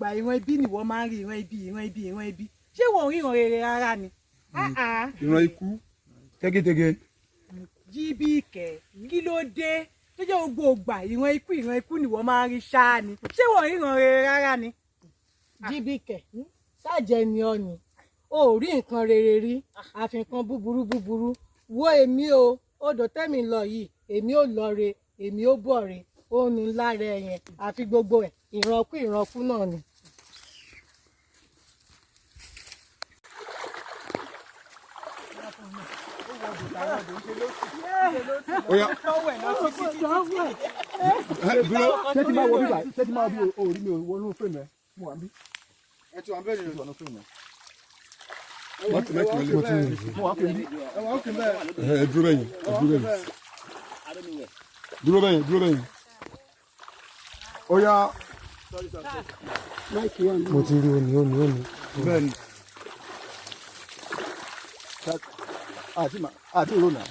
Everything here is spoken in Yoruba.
ìgbà ìran ibi ni wọ́n máa ń rí ìran ibi ṣé wọ́n ríran rere rárá ni. ìran ikú tẹ́gẹ́tẹ́gẹ́. Jíbìkẹ́ kí ló dé tó jẹ́ gbogbo ìgbà ìran ikú ni wọ́n máa ń rí ṣáá ni ṣé wọ́n ríran rere rárá ni. Jíbìkẹ́ ṣáàjẹ́ ni ọ ni o ò rí nǹkan rere rí àfikàn búburú wo èmi o odò tẹ́mi lọ yìí èmi ò lọ re èmi ò bọ̀ re ó nu lára ẹ̀yẹn àfi gbogbo ẹ̀ ìrankú náà ni. Oya. Ṣé ti máa wọ bíbá? Ṣé ti máa bí orí mi wọnú fèmí ẹ? Mo wà ń bí. Ẹ ti wà ń bẹ́ẹ̀ ni ìwọ̀n fèmí ẹ. Mo ti mo wà ń pè mí. Ẹ wà ń pè bẹ́ẹ̀. Ẹ dúró bẹ́yìn. Dúró bẹ́yìn. Oya. Mo ti rí òní. Bẹ́ẹ̀ni. Àti ìrònà.